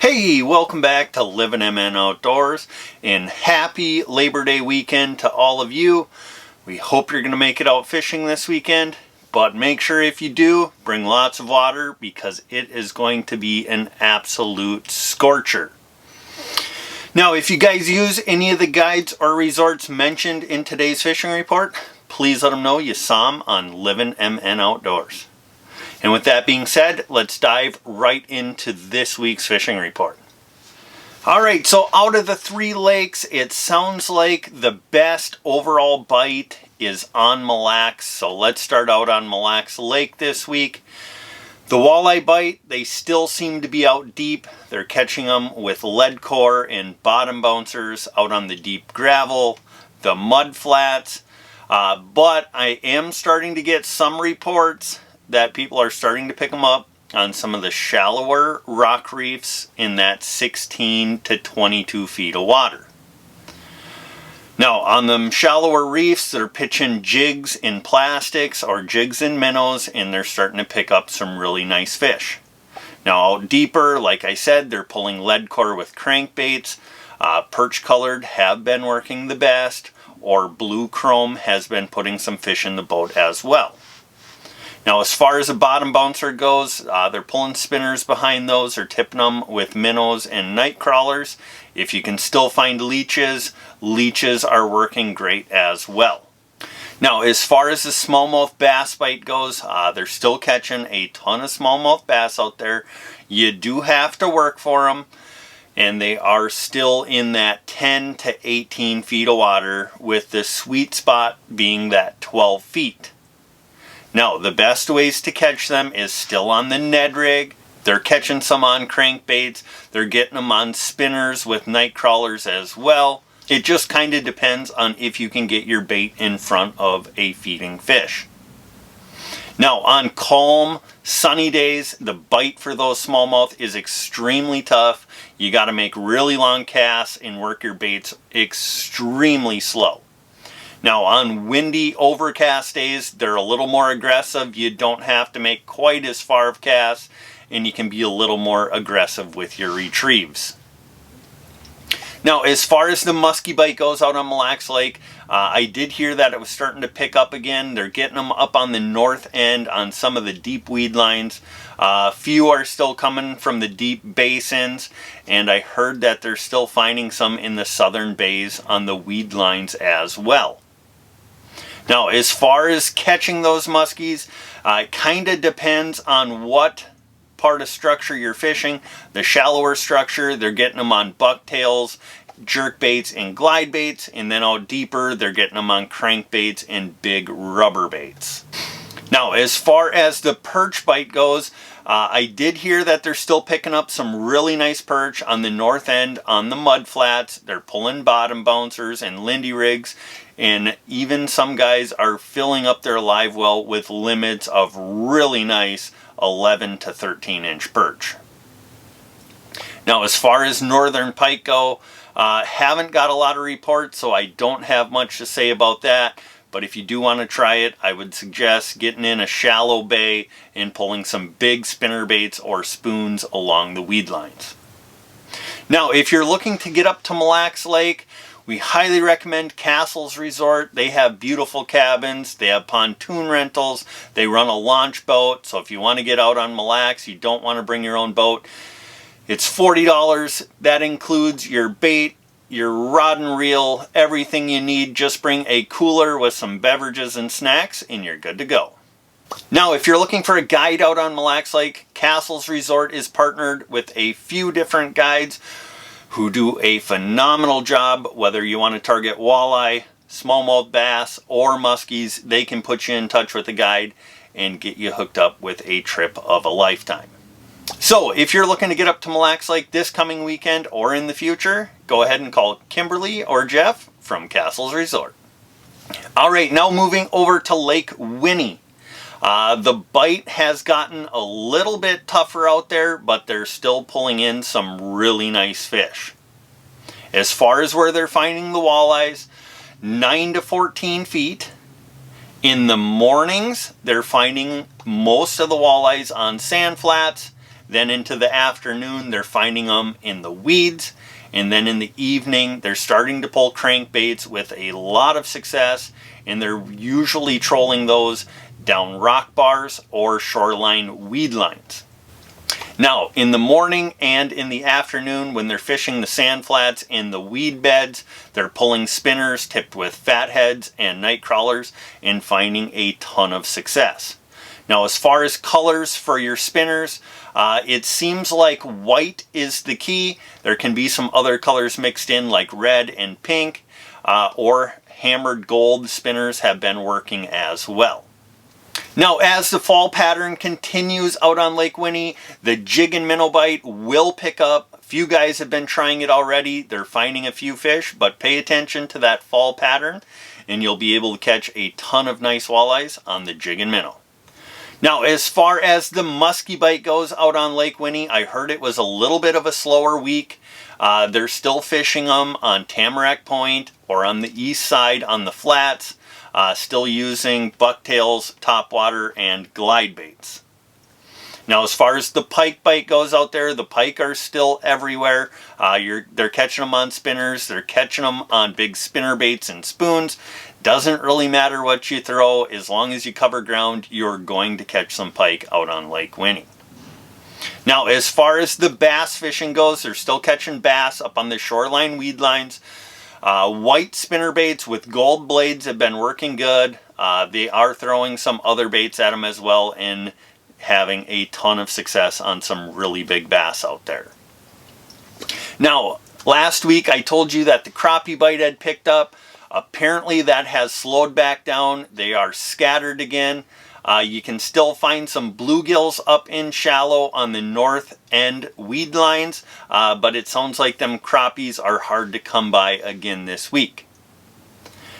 Hey, welcome back to Livin MN Outdoors, and happy Labor Day weekend to all of you. We hope you're going to make it out fishing this weekend, but make sure if you do, bring lots of water because it is going to be an absolute scorcher. Now, if you guys use any of the guides or resorts mentioned in today's fishing report, please let them know you saw them on Livin MN Outdoors. And with that being said, let's dive right into this week's fishing report. Alright, so out of the 3 lakes, it sounds like the best overall bite is on Mille Lacs. So let's start out on Mille Lacs Lake this week. The walleye bite, they still seem to be out deep. They're catching them with lead core and bottom bouncers out on the deep gravel, the mud flats. But I am starting to get some reports that people are starting to pick them up on some of the shallower rock reefs in that 16 to 22 feet of water. Now, on them shallower reefs, they're pitching jigs in plastics or jigs in minnows, and they're starting to pick up some really nice fish. Now, out deeper, like I said, they're pulling lead core with crankbaits. Perch colored have been working the best, or blue chrome has been putting some fish in the boat as well. Now, as far as a bottom bouncer goes, they're pulling spinners behind those or tipping them with minnows and night crawlers. If you can still find leeches, leeches are working great as well. Now, as far as the smallmouth bass bite goes, they're still catching a ton of smallmouth bass out there. You do have to work for them, and they are still in that 10 to 18 feet of water, with the sweet spot being that 12 feet. Now, the best ways to catch them is still on the Ned rig. They're catching some on crankbaits. They're getting them on spinners with night crawlers as well. It just kind of depends on if you can get your bait in front of a feeding fish. Now, on calm, sunny days, the bite for those smallmouth is extremely tough. You got to make really long casts and work your baits extremely slow. Now, on windy, overcast days, they're a little more aggressive. You don't have to make quite as far of casts, and you can be a little more aggressive with your retrieves. Now, as far as the muskie bite goes out on Mille Lacs Lake, I did hear that it was starting to pick up again. They're getting them up on the north end on some of the deep weed lines. Few are still coming from the deep basins, and I heard that they're still finding some in the southern bays on the weed lines as well. Now, as far as catching those muskies, it kind of depends on what part of structure you're fishing. The shallower structure, they're getting them on bucktails, jerk baits, and glide baits, and then out deeper, they're getting them on crankbaits and big rubber baits. Now, as far as the perch bite goes, I did hear that they're still picking up some really nice perch on the north end on the mud flats. They're pulling bottom bouncers and Lindy rigs, and even some guys are filling up their live well with limits of really nice 11 to 13 inch perch. Now, as far as northern pike go, haven't got a lot of reports, so I don't have much to say about that. But if you do want to try it, I would suggest getting in a shallow bay and pulling some big spinner baits or spoons along the weed lines. Now, if you're looking to get up to Mille Lacs Lake, we highly recommend Castles Resort. They have beautiful cabins. They have pontoon rentals. They run a launch boat. So if you want to get out on Mille Lacs, you don't want to bring your own boat, it's $40. That includes your bait, your rod and reel, everything you need. Just bring a cooler with some beverages and snacks and you're good to go. Now, if you're looking for a guide out on Mille Lacs Lake, Castles Resort is partnered with a few different guides who do a phenomenal job. Whether you want to target walleye, smallmouth bass, or muskies, they can put you in touch with a guide and get you hooked up with a trip of a lifetime. So, if you're looking to get up to Mille Lacs Lake this coming weekend or in the future, go ahead and call Kimberly or Jeff from Castles Resort. Alright, now moving over to Lake Winnie. The bite has gotten a little bit tougher out there, but they're still pulling in some really nice fish. As far as where they're finding the walleyes, 9 to 14 feet. In the mornings, they're finding most of the walleyes on sand flats, Then into the afternoon, they're finding them in the weeds. And then in the evening, they're starting to pull crankbaits with a lot of success. And they're usually trolling those down rock bars or shoreline weed lines. Now, in the morning and in the afternoon, when they're fishing the sand flats in the weed beds, they're pulling spinners tipped with fatheads and night crawlers and finding a ton of success. Now, as far as colors for your spinners, it seems like white is the key. There can be some other colors mixed in like red and pink, or hammered gold spinners have been working as well. Now, as the fall pattern continues out on Lake Winnie, the jig and minnow bite will pick up. A few guys have been trying it already. They're finding a few fish, but pay attention to that fall pattern and you'll be able to catch a ton of nice walleyes on the jig and minnow. Now, as far as the musky bite goes out on Lake Winnie, I heard it was a little bit of a slower week. They're still fishing them on Tamarack Point or on the east side on the flats. Still using bucktails, topwater, and glide baits. Now, as far as the pike bite goes out there, the pike are still everywhere. They're catching them on spinners. They're catching them on big spinner baits and spoons. Doesn't really matter what you throw. As long as you cover ground, you're going to catch some pike out on Lake Winnie. Now, as far as the bass fishing goes, they're still catching bass up on the shoreline weed lines. White spinner baits with gold blades have been working good. They are throwing some other baits at them as well and having a ton of success on some really big bass out there. Now, last week I told you that the crappie bite had picked up. Apparently that has slowed back down. They are scattered again. You can still find some bluegills up in shallow on the north end weed lines, but it sounds like them crappies are hard to come by again this week.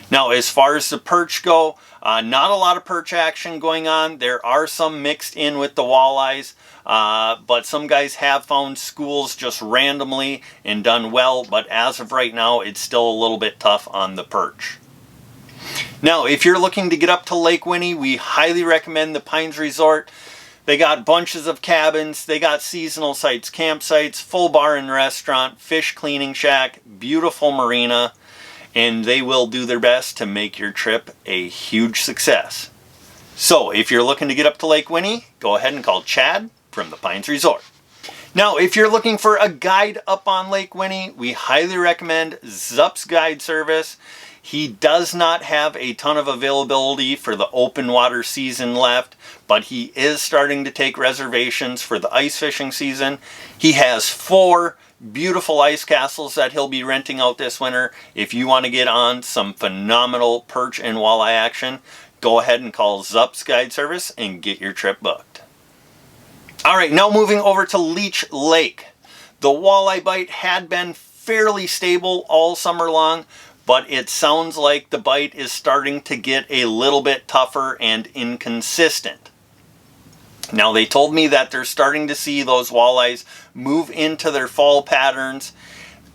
Now, as far as the perch go, not a lot of perch action going on. There are some mixed in with the walleyes, but some guys have found schools just randomly and done well, but as of right now, it's still a little bit tough on the perch. Now, if you're looking to get up to Lake Winnie, we highly recommend the Pines Resort. They got bunches of cabins, they got seasonal sites, campsites, full bar and restaurant, fish cleaning shack, beautiful marina, and they will do their best to make your trip a huge success. So, if you're looking to get up to Lake Winnie, go ahead and call Chad from the Pines Resort. Now, if you're looking for a guide up on Lake Winnie, we highly recommend zupsguideservice. He does not have a ton of availability for the open water season left, but he is starting to take reservations for the ice fishing season. He has 4 beautiful ice castles that he'll be renting out this winter. If you want to get on some phenomenal perch and walleye action, go ahead and call zupsguideservice and get your trip booked. Alright, now moving over to Leech Lake. The walleye bite had been fairly stable all summer long, but it sounds like the bite is starting to get a little bit tougher and inconsistent. Now, they told me that they're starting to see those walleyes move into their fall patterns,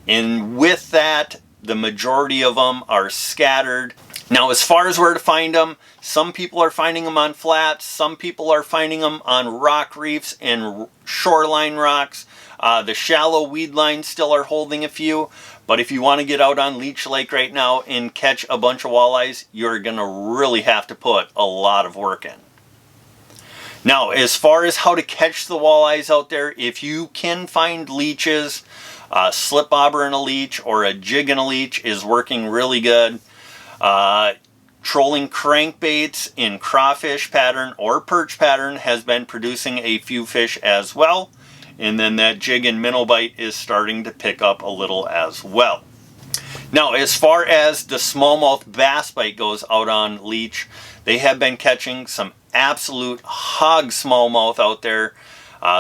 and with that, the majority of them are scattered. Now, as far as where to find them, some people are finding them on flats, some people are finding them on rock reefs and shoreline rocks. The shallow weed lines still are holding a few, but if you want to get out on Leech Lake right now and catch a bunch of walleyes, you're going to really have to put a lot of work in. Now, as far as how to catch the walleyes out there, if you can find leeches, a slip bobber and a leech or a jig and a leech is working really good. Trolling crankbaits in crawfish pattern or perch pattern has been producing a few fish as well. And then that jig and minnow bite is starting to pick up a little as well. Now, as far as the smallmouth bass bite goes out on Leech, they have been catching some absolute hog smallmouth out there.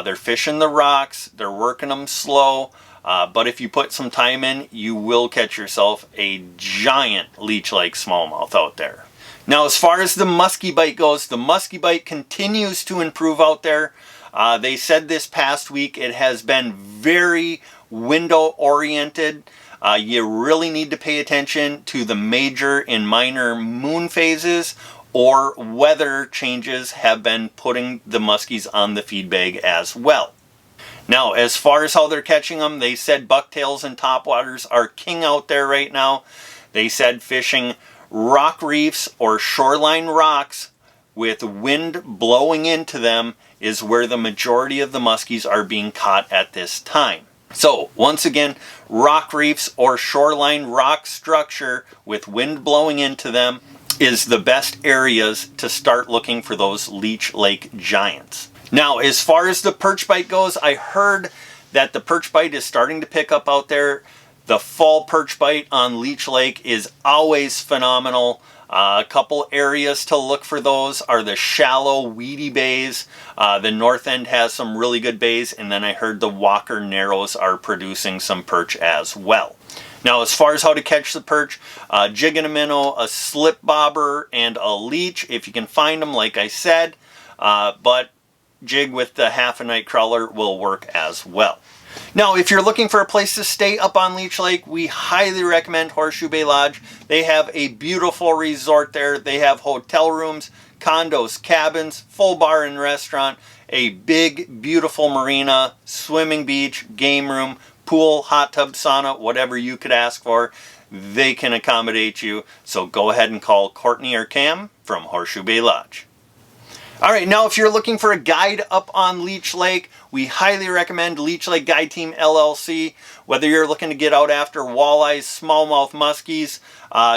They're fishing the rocks, they're working them slow, but if you put some time in, you will catch yourself a giant Leech Lake smallmouth out there. Now, as far as the musky bite goes, the musky bite continues to improve out there. They said this past week it has been very window oriented. You really need to pay attention to the major and minor moon phases, or weather changes have been putting the muskies on the feed bag as well. Now, as far as how they're catching them, they said bucktails and topwaters are king out there right now. They said fishing rock reefs or shoreline rocks with wind blowing into them is where the majority of the muskies are being caught at this time. So, once again, rock reefs or shoreline rock structure with wind blowing into them is the best areas to start looking for those Leech Lake giants. Now, as far as the perch bite goes, I heard that the perch bite is starting to pick up out there. The fall perch bite on Leech Lake is always phenomenal. A couple areas to look for those are the shallow, weedy bays. The north end has some really good bays, and then I heard the Walker Narrows are producing some perch as well. Now, as far as how to catch the perch, jig and a minnow, a slip bobber, and a leech, if you can find them, like I said. But jig with the half a night crawler will work as well. Now, if you're looking for a place to stay up on Leech Lake, we highly recommend Horseshoe Bay Lodge. They have a beautiful resort there. They have hotel rooms, condos, cabins, full bar and restaurant, a big, beautiful marina, swimming beach, game room, pool, hot tub, sauna, whatever you could ask for. They can accommodate you. So go ahead and call Courtney or Cam from Horseshoe Bay Lodge. All right, now if you're looking for a guide up on Leech Lake, we highly recommend Leech Lake Guide Team LLC. Whether you're looking to get out after walleyes, smallmouth muskies,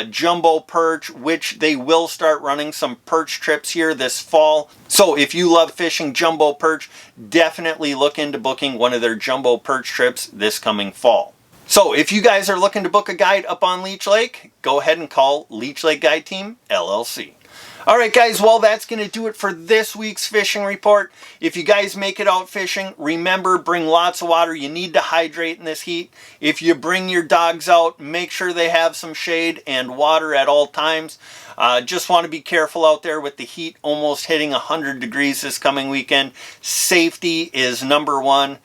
jumbo perch, which they will start running some perch trips here this fall. So if you love fishing jumbo perch, definitely look into booking one of their jumbo perch trips this coming fall. So if you guys are looking to book a guide up on Leech Lake, go ahead and call Leech Lake Guide Team LLC. All right, guys, well, that's going to do it for this week's fishing report. If you guys make it out fishing, remember, bring lots of water. You need to hydrate in this heat. If you bring your dogs out, make sure they have some shade and water at all times. Just want to be careful out there with the heat almost hitting 100 degrees this coming weekend. Safety is number one.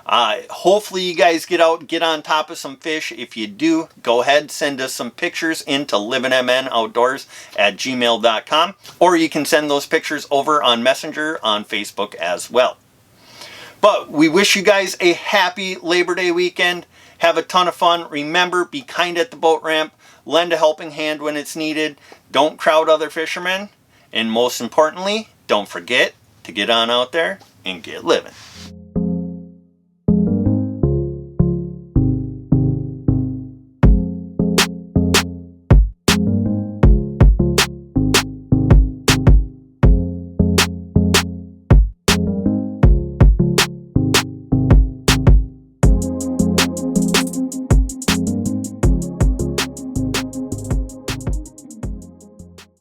Hopefully you guys get out, get on top of some fish. If you do, go ahead, send us some pictures into Livin MN Outdoors at gmail.com, or you can send those pictures over on Messenger on Facebook as well. But we wish you guys a happy Labor Day weekend. Have a ton of fun. Remember, be kind at the boat ramp. Lend a helping hand when it's needed. Don't crowd other fishermen. And most importantly, don't forget to get on out there and get living.